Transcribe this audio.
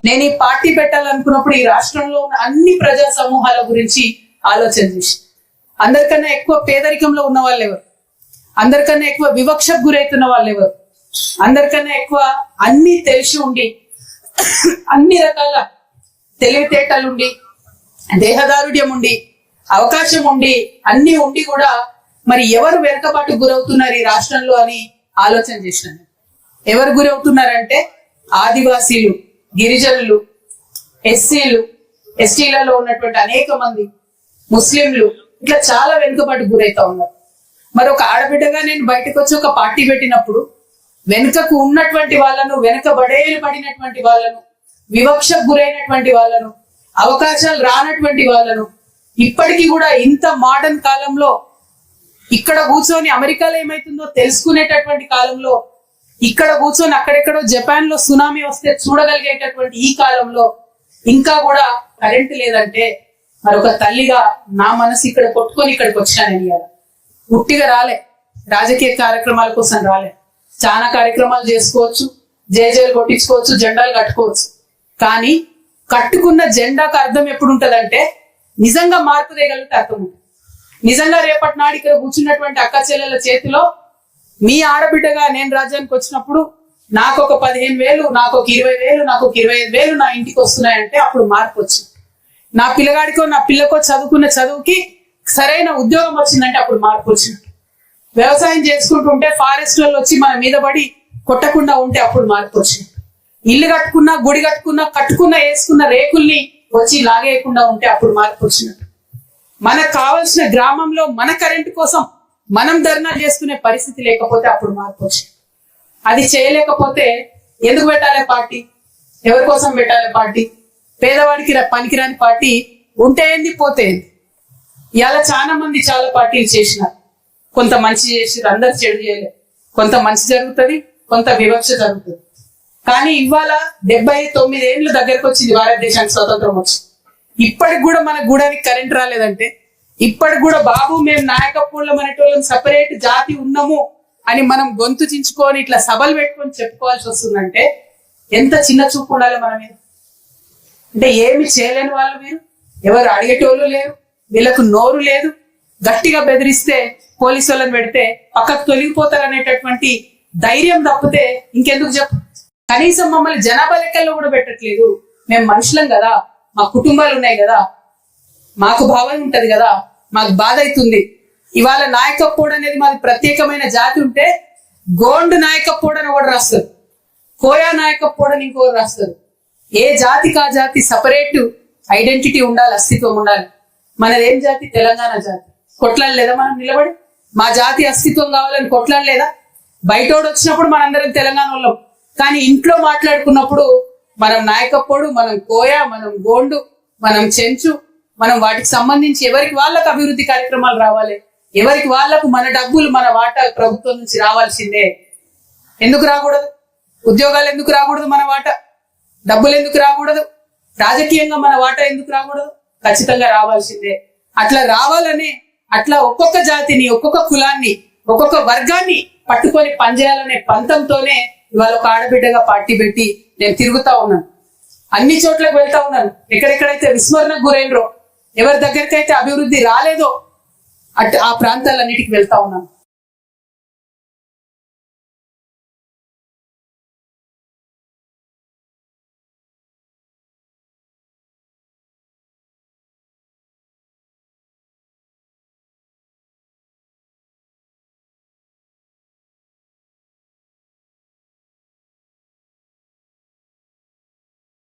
నేను ఈ పార్టీ పెట్టాలనుకున్నప్పుడు ఈ రాష్ట్రంలో ఉన్న అన్ని ప్రజా సమూహాల గురించి ఆలోచన చేసి, అందరికన్నా ఎక్కువ పేదరికంలో ఉన్న వాళ్ళు ఎవరు, అందరికన్నా ఎక్కువ వివక్షకు గురైతున్న వాళ్ళు ఎవరు, అందరికన్నా ఎక్కువ అన్ని తెలిసి ఉండి అన్ని రకాల తెలివితేటలుండి దేహదారుఢ్యం ఉండి అవకాశం ఉండి అన్ని ఉండి కూడా మరి ఎవరు వెనుకబాటు గురవుతున్నారు ఈ రాష్ట్రంలో అని ఆలోచన చేసినాను. ఎవరు గురవుతున్నారంటే ఆదివాసీలు, గిరిజనులు, ఎస్సీలు, ఎస్టీలలో ఉన్నటువంటి అనేక మంది, ముస్లింలు, ఇట్లా చాలా వెనుకబాటు గురైతా ఉన్నారు. మరి ఒక ఆడబిడ్డగా నేను బయటకు వచ్చి ఒక పార్టీ పెట్టినప్పుడు వెనుకకు ఉన్నటువంటి వాళ్ళను, వెనుకబడేయబడినటువంటి వాళ్ళను, వివక్షకు గురైనటువంటి వాళ్ళను, అవకాశాలు రానటువంటి వాళ్ళను, ఇప్పటికీ కూడా ఇంత మోడర్న్ కాలంలో ఇక్కడ కూర్చొని అమెరికాలో ఏమైతుందో తెలుసుకునేటటువంటి కాలంలో, ఇక్కడ కూర్చొని అక్కడెక్కడో జపాన్ లో సునామీ వస్తే చూడగలిగేటటువంటి ఈ కాలంలో ఇంకా కూడా కరెంట్ లేదంటే మరి ఒక తల్లిగా నా మనసు ఇక్కడ కొట్టుకొని ఇక్కడికి వచ్చానని. ఉట్టిగా రాలే, రాజకీయ కార్యక్రమాల కోసం రాలే. చాలా కార్యక్రమాలు చేసుకోవచ్చు, జేజేలు కొట్టించుకోవచ్చు, జెండాలు కట్టుకోవచ్చు. కానీ కట్టుకున్న జెండాకు అర్థం ఎప్పుడు ఉంటదంటే నిజంగా మార్పు తేగలిగితే అర్థం ఉంటుంది. నిజంగా రేపటి నాడు ఇక్కడ కూర్చున్నటువంటి అక్క చెల్లెల చేతిలో మీ ఆడబిడ్డగా నేను రాజ్యానికి వచ్చినప్పుడు నాకు ఒక 15,000, నాకు ఒక 20,000, నాకు ఒక 25,000 నా ఇంటికి వస్తున్నాయంటే అప్పుడు మార్పు వచ్చింది. నా పిల్లగాడికో నా పిల్లకో చదువుకున్న చదువుకి సరైన ఉద్యోగం వచ్చిందంటే అప్పుడు మార్పు వచ్చింది. వ్యవసాయం చేసుకుంటుంటే ఫారెస్ట్ వాళ్ళు వచ్చి మన మీద పడి కొట్టకుండా ఉంటే అప్పుడు మార్పు వచ్చింది. ఇల్లు కట్టుకున్నా, గుడి కట్టుకున్నా, కట్టుకున్నా వేసుకున్న రేకుల్ని వచ్చి లాగేయకుండా ఉంటే అప్పుడు మార్పు వచ్చినట్టు. మనకు కావాల్సిన గ్రామంలో మన కరెంటు కోసం మనం ధర్నాలు చేసుకునే పరిస్థితి లేకపోతే అప్పుడు మార్పు వచ్చింది. అది చేయలేకపోతే ఎందుకు పెట్టాలి పార్టీ? ఎవరి కోసం పెట్టాలి పార్టీ? పేదవాడికి పనికిరాని పార్టీ ఉంటే ఏంది, పోతే ఏంది? ఇవాళ చాలా మంది చాలా పార్టీలు చేసినారు. కొంత మంచి చేసినారు, అందరు చెడు చేయలేదు. కొంత మంచి జరుగుతుంది, కొంత వివక్ష జరుగుతుంది. కానీ ఇవాళ 79 ఏళ్ళు దగ్గరకు వచ్చింది భారతదేశానికి స్వతంత్రం వచ్చి. ఇప్పటికి కూడా మన గూడానికి కరెంట్ రాలేదంటే, ఇప్పటికి కూడా బాబు మేము నాయకపూర్లో మనటోళ్ళం సపరేట్ జాతి ఉన్నాము అని మనం గొంతు చించుకొని ఇట్లా సభలు పెట్టుకొని చెప్పుకోవాల్సి వస్తుందంటే ఎంత చిన్న చూపు ఉండాలి మన మీద. అంటే ఏమి చేయలేని వాళ్ళు మీరు, ఎవరు అడిగేటోళ్ళు లేరు, వీళ్ళకు నోరు లేదు. గట్టిగా బెదిరిస్తే పోలీసు వాళ్ళని పెడితే పక్కకు తొలగిపోతారు అనేటటువంటి ధైర్యం తప్పితే ఇంకెందుకు చెప్పు. కనీసం మమ్మల్ని జనాభా లెక్కల్లో కూడా పెట్టట్లేదు. మేము మనుషులం కదా, మా కుటుంబాలు ఉన్నాయి కదా, మాకు భావం ఉంటది కదా, మాకు బాధ అవుతుంది. ఇవాళ నాయకపోడు అనేది మాది ప్రత్యేకమైన జాతి ఉంటే గోండు నాయకపోడు అని ఒకటి రాస్తారు, కోయా నాయకపోడు అని ఇంకొకటి రాస్తారు. ఏ జాతికి ఆ జాతి సపరేట్ ఐడెంటిటీ ఉండాలి, అస్తిత్వం ఉండాలి. మనదేం జాతి? తెలంగాణ జాతి. కొట్లాడలేదా మనం నిలబడి? మా జాతి అస్తిత్వం కావాలని కొట్లాడలేదా? బయటోడు వచ్చినప్పుడు మనందరం తెలంగాణ వాళ్ళం, కానీ ఇంట్లో మాట్లాడుకున్నప్పుడు మనం నాయకపోడు, మనం కోయా, మనం గోండు, మనం చెంచు, మనం వాటికి సంబంధించి ఎవరికి వాళ్ళకు అభివృద్ధి కార్యక్రమాలు రావాలి, ఎవరికి వాళ్లకు మన డబ్బులు, మన వాటా ప్రభుత్వం నుంచి రావాల్సిందే. ఎందుకు రాకూడదు? ఉద్యోగాలు ఎందుకు రాకూడదు? మన వాటా డబ్బులు ఎందుకు రాకూడదు? రాజకీయంగా మన వాటా ఎందుకు రాకూడదు? ఖచ్చితంగా రావాల్సిందే. అట్లా రావాలని, అట్లా ఒక్కొక్క జాతిని, ఒక్కొక్క కులాన్ని, ఒక్కొక్క వర్గాన్ని పట్టుకొని పనిచేయాలనే పంతంతోనే ఇవాళ ఒక ఆడబిడ్డగా పార్టీ పెట్టి నేను తిరుగుతా ఉన్నాను. అన్ని చోట్లకు వెళ్తా ఉన్నాను. ఎక్కడెక్కడైతే విస్మరణకు గురైనరో, ఎవరి దగ్గరికైతే అభివృద్ధి రాలేదో ఆ ప్రాంతాలన్నిటికి వెళ్తా ఉన్నాను.